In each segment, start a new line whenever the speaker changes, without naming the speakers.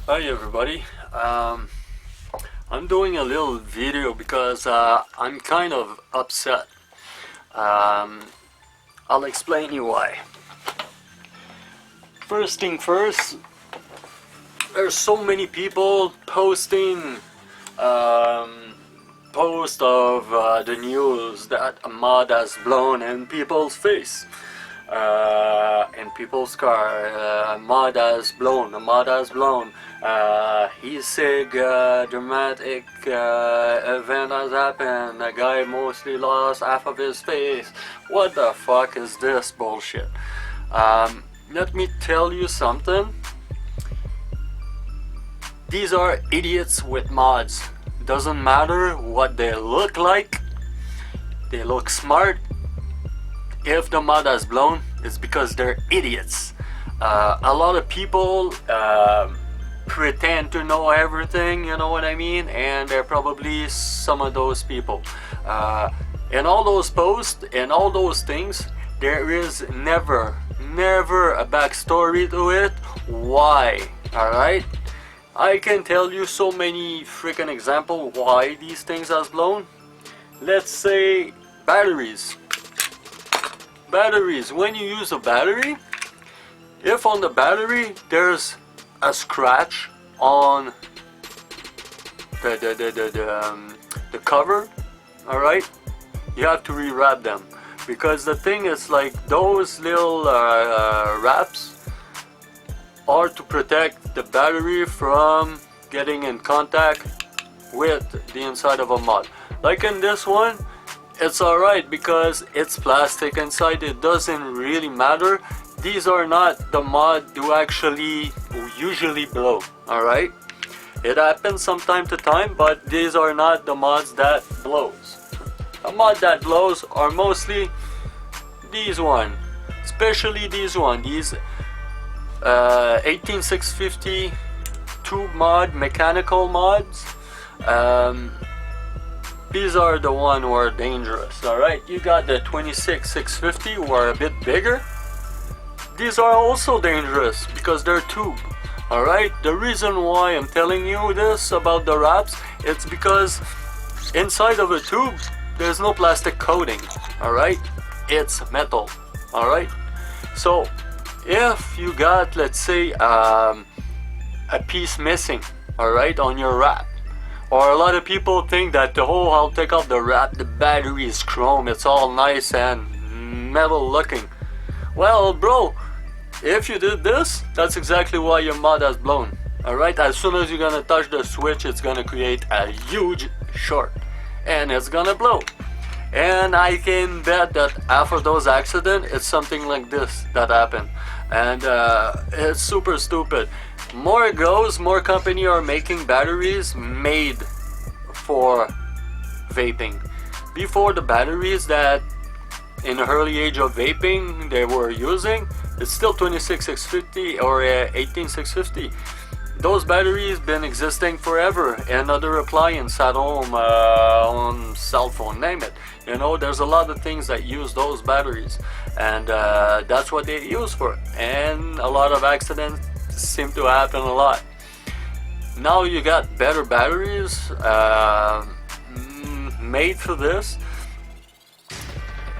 Hi everybody. I'm doing a little video because I'm kind of upset. Um, I'll explain you why. First thing first, there's so many people posting post of the news that a mod has blown in people's face. In people's car, a mod has blown, he's sick, dramatic event has happened, a guy mostly lost half of his face. What the fuck is this bullshit? Let me tell you something. These are idiots with mods. Doesn't matter what they look like, they look smart. If the mod has blown, it's because they're idiots. A lot of people pretend to know everything, you know what I mean? And they're probably some of those people. In all those posts and all those things, there is never a backstory to it. Why? Alright? I can tell you so many freaking examples why these things has blown. Let's say batteries. When you use a battery, if on the battery there's a scratch on the cover, all right, you have to rewrap them, because the thing is, like, those little wraps are to protect the battery from getting in contact with the inside of a mod. Like in this one, it's alright because it's plastic inside. It doesn't really matter. These are not the mod do actually usually blow. Alright, it happens from time to time, but these are not the mods that blows. The mod that blows are mostly these one, especially these one, these 18650 tube mod, mechanical mods. These are the one who are dangerous. Alright, you got the 26650 who are a bit bigger. These are also dangerous because they're tube. Alright, the reason why I'm telling you this about the wraps, it's because inside of a tube there's no plastic coating. Alright, it's metal. Alright, so if you got, let's say, a piece missing, alright, on your wrap, or a lot of people think that, oh, I'll take off the wrap, the battery is chrome, it's all nice and metal looking. Well, bro, if you did this, that's exactly why your mod has blown. Alright, as soon as you're gonna touch the switch, it's gonna create a huge short and it's gonna blow. And I can bet that after those accidents, it's something like this that happened. And it's super stupid. More it goes, more companies are making batteries made for vaping. Before, the batteries that in the early age of vaping they were using, it's still 26650 or 18650. Those batteries been existing forever. Another appliance at home, on cell phone, name it. You know, there's a lot of things that use those batteries, and that's what they use for. And a lot of accidents seem to happen a lot. Now you got better batteries made for this.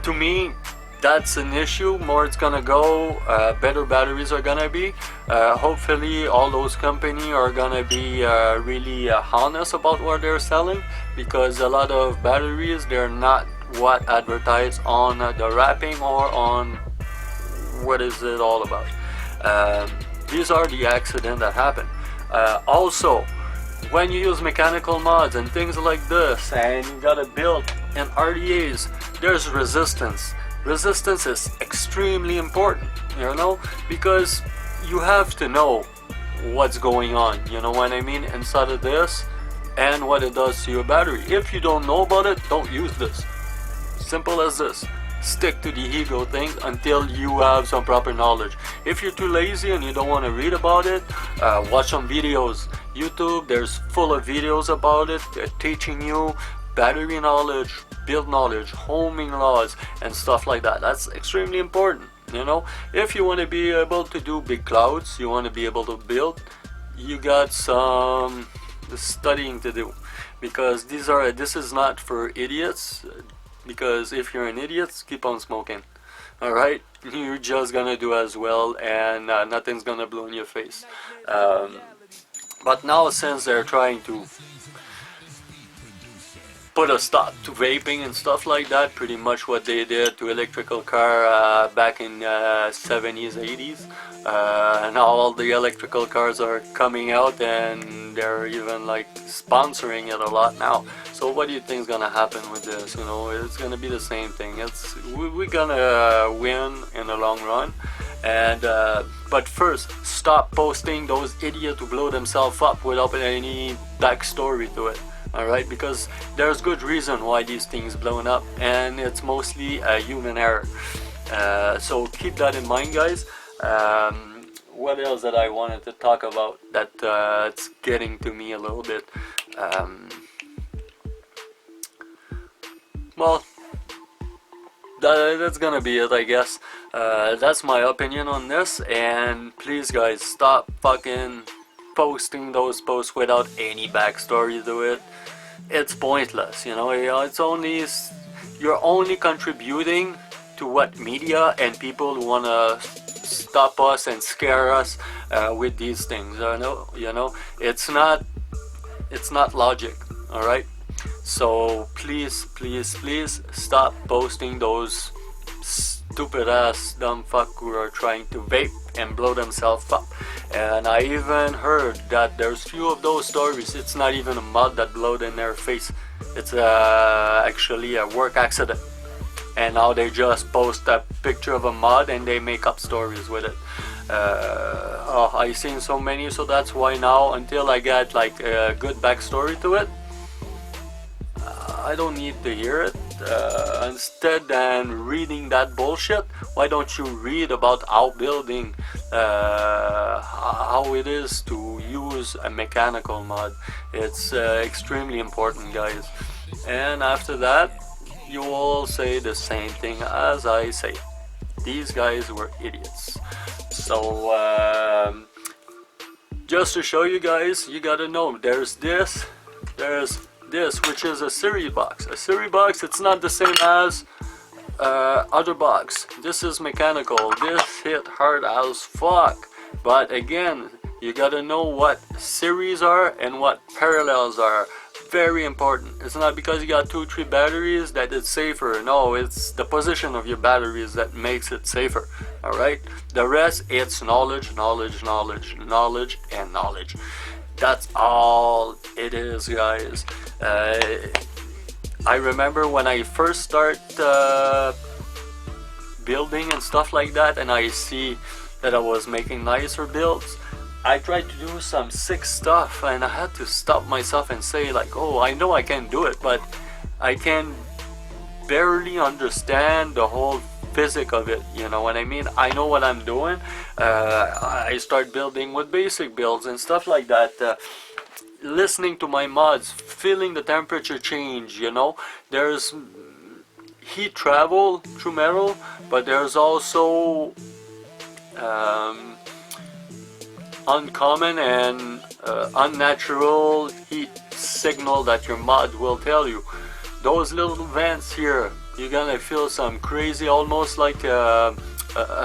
To me, that's an issue. More it's gonna go, better batteries are gonna be. Hopefully all those companies are gonna be really honest about what they're selling, because a lot of batteries, they're not what advertised on the wrapping or on what is it all about. These are the accidents that happen. Also, when you use mechanical mods and things like this, and you gotta build in RDAs, there's resistance. Resistance is extremely important, you know, because you have to know what's going on, you know what I mean, inside of this, and what it does to your battery. If you don't know about it, don't use this. Simple as this. Stick to the ego thing until you have some proper knowledge. If you're too lazy and you don't want to read about it, watch some videos. YouTube, there's full of videos about it. They're teaching you battery knowledge, build knowledge, homing laws, and stuff like that. That's extremely important. You know, if you want to be able to do big clouds, you want to be able to build, you got some studying to do, because this is not for idiots, because if you're an idiot, keep on smoking. Alright, you're just gonna do as well, and nothing's gonna blow in your face. But now, since they're trying to put a stop to vaping and stuff like that, pretty much what they did to electrical car back in 70s, 80s. Now all the electrical cars are coming out, and they're even like sponsoring it a lot now. So what do you think is gonna happen with this? You know, it's gonna be the same thing. We're gonna win in the long run. And but first, stop posting those idiots who blow themselves up without any backstory to it. Alright, because there's good reason why these things blowing up, and it's mostly a human error. So keep that in mind, guys. What else that I wanted to talk about that it's getting to me a little bit? Well, that's gonna be it, I guess. That's my opinion on this, and please, guys, stop fucking posting those posts without any backstory to it. It's pointless, you know. It's only, you're only contributing to what media and people who wanna stop us and scare us with these things. You know, it's not logic. All right. So please, please, please stop posting those stupid ass dumb fuck who are trying to vape and blow themselves up. And I even heard that there's few of those stories, it's not even a mud that blowed in their face, it's actually a work accident, and now they just post a picture of a mud and they make up stories with it. I've seen so many, so that's why now, until I get like a good backstory to it, I don't need to hear it. Instead than reading that bullshit, why don't you read about how it is to use a mechanical mod? It's extremely important, guys. And after that, you all say the same thing as I say. These guys were idiots. So just to show you guys, you gotta know there's this, which is a Siri box. A Siri box, it's not the same as other box. This is mechanical. This hit hard as fuck. But again, you gotta know what series are and what parallels are. Very important. It's not because you got 2-3 batteries that it's safer. No, it's the position of your batteries that makes it safer. Alright? The rest, it's knowledge, knowledge, knowledge, knowledge, and knowledge. That's all it is, guys. I remember when I first start building and stuff like that, and I see that I was making nicer builds, I tried to do some sick stuff, and I had to stop myself and say like, oh, I know I can do it, but I can barely understand the whole physics of it, you know what I mean? I know what I'm doing. I start building with basic builds and stuff like that, listening to my mods, feeling the temperature change, you know. There's heat travel through metal, but there's also uncommon and unnatural heat signal that your mod will tell you. Those little vents here, you're gonna feel some crazy, almost like a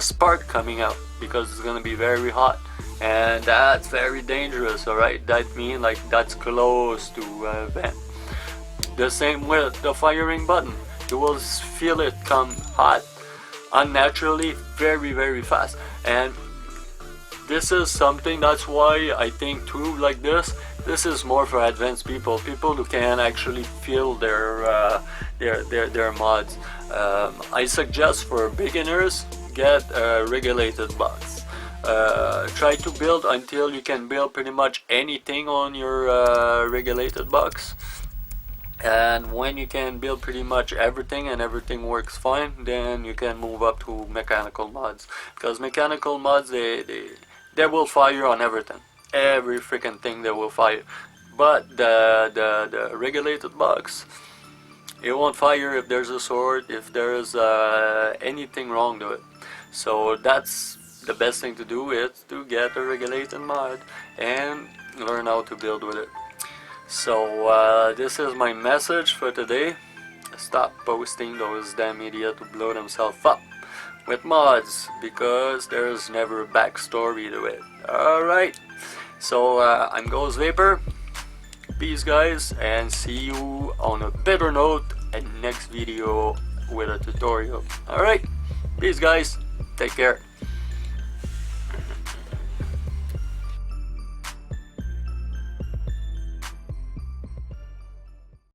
spark coming out, because it's gonna be very hot, and that's very dangerous. Alright, that means like that's close to a vent. The same with the firing button, you will feel it come hot unnaturally very, very fast. And this is something, that's why I think too, like this is more for advanced people who can actually feel their mods. I suggest for beginners, get a regulated box. Try to build until you can build pretty much anything on your regulated box, and when you can build pretty much everything and everything works fine, then you can move up to mechanical mods, because mechanical mods, they will fire on everything, every freaking thing they will fire. But the regulated box, it won't fire if there's a sword, if there's anything wrong to it. So that's the best thing to do is to get a regulated mod and learn how to build with it. So this is my message for today. Stop posting those damn idiots who blow themselves up with mods, because there's never a backstory to it. Alright, so I'm Ghost Vapor. Peace guys, and see you on a better note in next video with a tutorial. Alright, peace guys, take care.